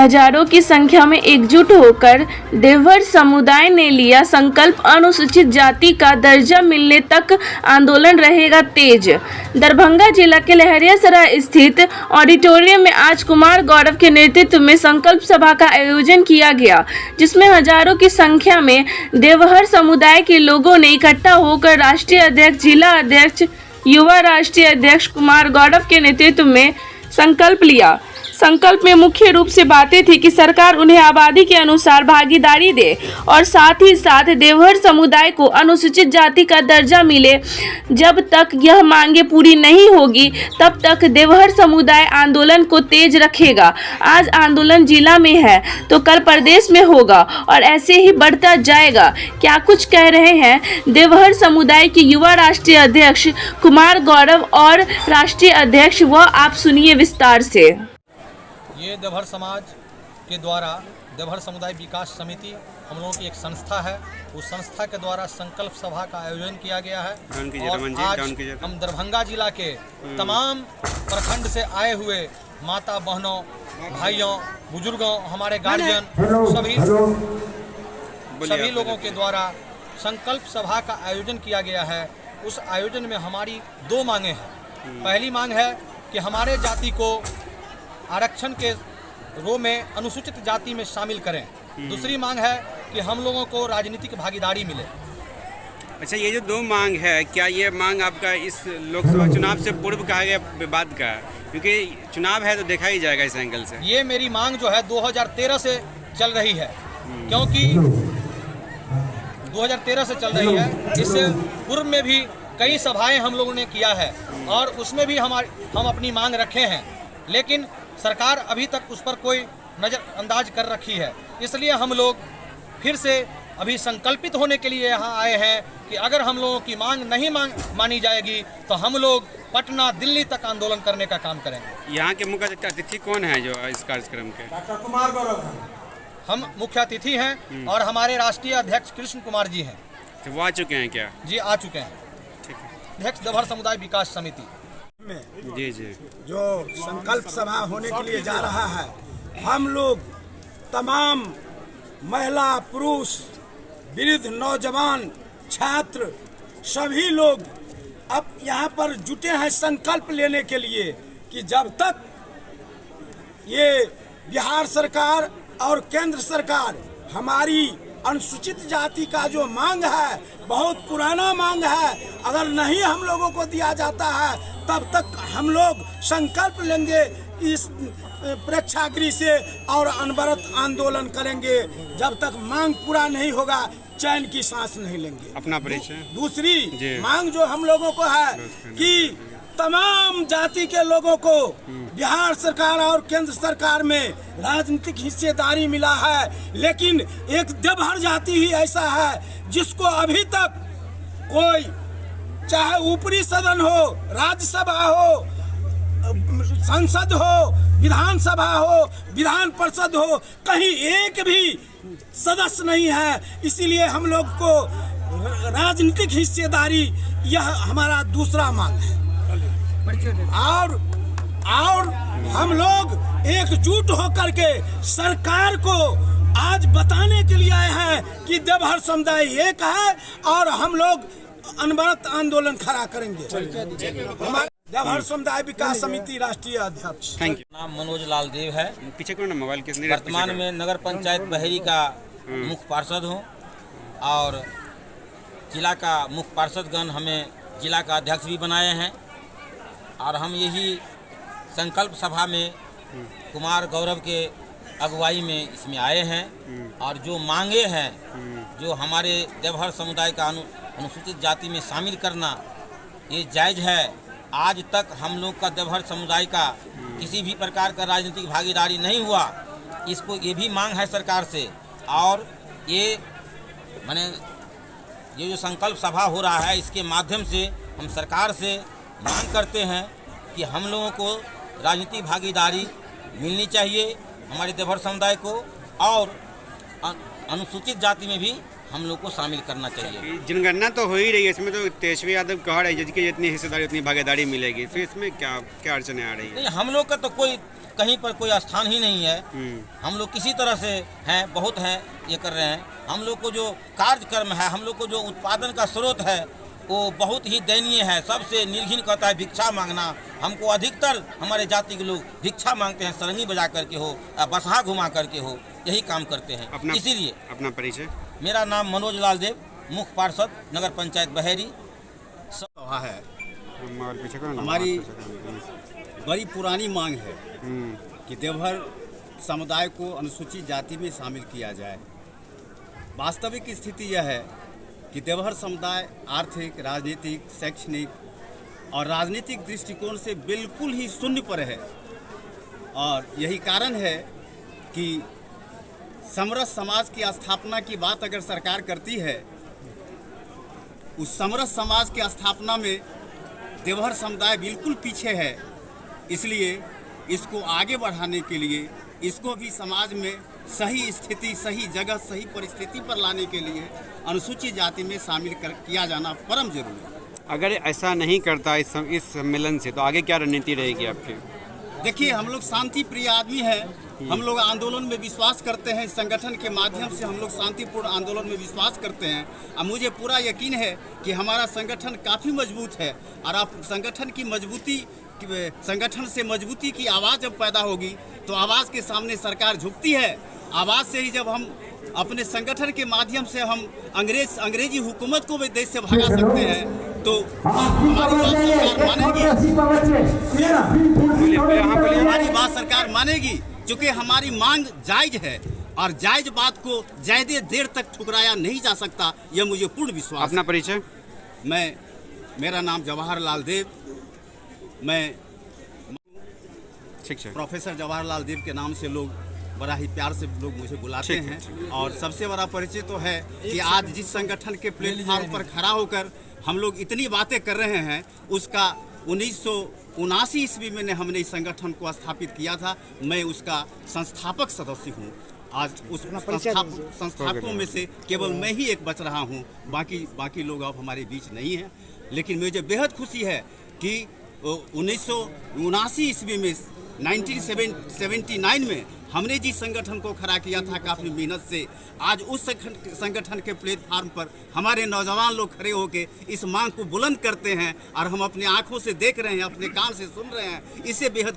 हजारों की संख्या में एकजुट होकर देवहर समुदाय ने लिया संकल्प, अनुसूचित जाति का दर्जा मिलने तक आंदोलन रहेगा तेज। दरभंगा जिला के लहरियासराय स्थित ऑडिटोरियम में आज कुमार गौरव के नेतृत्व में संकल्प सभा का आयोजन किया गया, जिसमें हजारों की संख्या में देवहर समुदाय के लोगों ने इकट्ठा होकर राष्ट्रीय अध्यक्ष, जिला अध्यक्ष, युवा राष्ट्रीय अध्यक्ष कुमार गौरव के नेतृत्व में संकल्प लिया। संकल्प में मुख्य रूप से बातें थी कि सरकार उन्हें आबादी के अनुसार भागीदारी दे और साथ ही साथ देवहर समुदाय को अनुसूचित जाति का दर्जा मिले। जब तक यह मांगे पूरी नहीं होगी तब तक देवहर समुदाय आंदोलन को तेज रखेगा। आज आंदोलन जिला में है तो कल प्रदेश में होगा और ऐसे ही बढ़ता जाएगा। क्या कुछ कह रहे हैं देवहर समुदाय के युवा राष्ट्रीय अध्यक्ष कुमार गौरव और राष्ट्रीय अध्यक्ष, वह आप सुनिए विस्तार से। ये देवहर समाज के द्वारा देवहर समुदाय विकास समिति हम लोगों की एक संस्था है। उस संस्था के द्वारा संकल्प सभा का आयोजन किया गया है और आज हम दरभंगा जिला के तमाम प्रखंड से आए हुए माता बहनों, भाइयों, बुजुर्गों, हमारे गार्जियन सभी लोगों के द्वारा संकल्प सभा का आयोजन किया गया है। उस आयोजन में हमारी दो मांगे हैं। पहली मांग है कि हमारे जाति को आरक्षण के रो में अनुसूचित जाति में शामिल करें। दूसरी मांग है कि हम लोगों को राजनीतिक भागीदारी मिले। अच्छा, ये जो दो मांग है, क्या ये मांग आपका इस लोकसभा चुनाव से पूर्व कहा गया बाद का? क्योंकि चुनाव है तो देखा ही जाएगा इस एंगल से। ये मेरी मांग जो है 2013 से चल रही है, क्योंकि 2013 से चल रही है। इससे पूर्व में भी कई सभाएं हम लोगों ने किया है और उसमें भी हम अपनी मांग रखे हैं, लेकिन सरकार अभी तक उस पर कोई नज़रअंदाज कर रखी है। इसलिए हम लोग फिर से अभी संकल्पित होने के लिए यहाँ आए हैं कि अगर हम लोगों की मांग नहीं मानी जाएगी तो हम लोग पटना, दिल्ली तक आंदोलन करने का काम करेंगे। यहाँ के मुख्य अतिथि कौन है जो इस कार्यक्रम के? डॉक्टर कुमार गौरव हम मुख्य अतिथि हैं और हमारे राष्ट्रीय अध्यक्ष कृष्ण कुमार जी हैं। तो वो आ चुके हैं क्या? जी आ चुके हैं। ठीक है। अध्यक्ष देवहर समुदाय विकास समिति में जी जो संकल्प सभा होने के लिए जा रहा है, हम लोग तमाम महिला, पुरुष, वृद्ध, नौजवान, छात्र सभी लोग अब यहाँ पर जुटे हैं संकल्प लेने के लिए कि जब तक ये बिहार सरकार और केंद्र सरकार हमारी अनुसूचित जाति का जो मांग है, बहुत पुराना मांग है, अगर नहीं हम लोगों को दिया जाता है तब तक हम लोग संकल्प लेंगे इस प्रेक्षागृह से और अनवरत आंदोलन करेंगे। जब तक मांग पूरा नहीं होगा चैन की सांस नहीं लेंगे। अपना परिचय। दूसरी मांग जो हम लोगों को है कि तमाम जाति के लोगों को बिहार सरकार और केंद्र सरकार में राजनीतिक हिस्सेदारी मिला है, लेकिन एक देवहर जाति ही ऐसा है जिसको अभी तक कोई, चाहे ऊपरी सदन हो, राज्यसभा हो, संसद हो, विधानसभा हो, विधान परिषद हो, कहीं एक भी सदस्य नहीं है। इसीलिए हम लोग को राजनीतिक हिस्सेदारी, यह हमारा दूसरा मांग है। और हम लोग एकजुट होकर के सरकार को आज बताने के लिए आए हैं कि देवहर समुदाय एक है और हम लोग अनवरत आंदोलन खड़ा करेंगे। देवहर समुदाय विकास समिति राष्ट्रीय अध्यक्ष। Thank you. नाम मनोज लाल देव है। पीछे कौन मोबाइल के? वर्तमान में नगर पंचायत बहेरी का मुख्य पार्षद हूँ और जिला का मुख्य पार्षदगण हमें जिला का अध्यक्ष भी बनाए हैं और हम यही संकल्प सभा में कुमार गौरव के अगुवाई में इसमें आए हैं और जो मांगे हैं, जो हमारे देवहर समुदाय का अनुसूचित जाति में शामिल करना ये जायज़ है। आज तक हम लोग का देवहर समुदाय का किसी भी प्रकार का राजनीतिक भागीदारी नहीं हुआ, इसको ये भी मांग है सरकार से। और ये जो संकल्प सभा हो रहा है, इसके माध्यम से हम सरकार से मांग करते हैं कि हम लोगों को राजनीतिक भागीदारी मिलनी चाहिए हमारे देवहर समुदाय को और अनुसूचित जाति में भी हम लोग को शामिल करना चाहिए। जनगणना तो हो ही रही है, इसमें तो तेजस्वी यादव कह रहे हैं जिसकी जितनी हिस्सेदारी उतनी भागीदारी मिलेगी, फिर इसमें क्या क्या अड़चने आ रही है? नहीं, हम लोग का तो कोई कहीं पर कोई स्थान ही नहीं है। हम लोग किसी तरह से हैं, बहुत हैं, ये कर रहे हैं। हम लोग को जो कार्यक्रम है, हम लोग को जो उत्पादन का स्रोत है वो बहुत ही दयनीय है। सबसे निर्घिन कहता है भिक्षा मांगना। हमको अधिकतर हमारे जाति के लोग भिक्षा मांगते हैं, सरंगी बजा करके हो, बसहा घुमा करके हो, यही काम करते हैं। इसीलिए अपना परिचय। मेरा नाम मनोज लाल देव, मुख्य पार्षद नगर पंचायत बहेरी। सभा है, हमारी हमारी बड़ी पुरानी मांग है कि देवहर समुदाय को अनुसूचित जाति में शामिल किया जाए। वास्तविक स्थिति यह है कि देवहर समुदाय आर्थिक, राजनीतिक, शैक्षणिक और राजनीतिक दृष्टिकोण से बिल्कुल ही शून्य पर है, और यही कारण है कि समरस समाज की स्थापना की बात अगर सरकार करती है, उस समरस समाज की स्थापना में देवहर समुदाय बिल्कुल पीछे है। इसलिए इसको आगे बढ़ाने के लिए, इसको भी समाज में सही स्थिति, सही जगह, सही परिस्थिति पर लाने के लिए अनुसूचित जाति में शामिल किया जाना परम जरूरी है। अगर ऐसा नहीं करता इस सम्मेलन से, तो आगे क्या रणनीति रहेगी आपकी? देखिए, हम लोग शांति प्रिय आदमी हैं, हम लोग आंदोलन में विश्वास करते हैं। इस संगठन के माध्यम से हम लोग शांतिपूर्ण आंदोलन में विश्वास करते हैं, और मुझे पूरा यकीन है कि हमारा संगठन काफ़ी मजबूत है। और आप संगठन की मजबूती, संगठन से मजबूती की आवाज़ जब पैदा होगी तो आवाज़ के सामने सरकार झुकती है। आवाज़ से ही जब हम अपने संगठन के माध्यम से हम अंग्रेजी हुकूमत को भी देश से भगा सकते हैं, तो हमारी बात सरकार मानेगी। हमारी बात सरकार मानेगी, क्योंकि हमारी मांग जायज है, और जायज बात को ज़्यादा देर तक ठुकराया नहीं जा सकता, यह मुझे पूर्ण विश्वास। अपना परिचय। मेरा नाम जवाहरलाल देव, मैं शिक्षक प्रोफेसर जवाहरलाल देव के नाम से लोग बड़ा ही प्यार से लोग मुझे बुलाते हैं। और सबसे बड़ा परिचय तो है कि आज जिस संगठन के प्लेटफॉर्म पर खड़ा होकर हम लोग इतनी बातें कर रहे हैं, उसका 1979 ईस्वी में हमने इस संगठन को स्थापित किया था। मैं उसका संस्थापक सदस्य हूँ। आज उस संस्थापकों में से केवल मैं ही एक बच रहा हूँ, बाकी लोग अब हमारे बीच नहीं हैं। लेकिन मुझे बेहद खुशी है कि 1979 ईस्वी में 1979 में हमने जिस संगठन को खड़ा किया था काफ़ी मेहनत से, आज उस संगठन के प्लेटफार्म पर हमारे नौजवान लोग खड़े होकर इस मांग को बुलंद करते हैं, और हम अपने आंखों से देख रहे हैं, अपने कान से सुन रहे हैं। इससे बेहद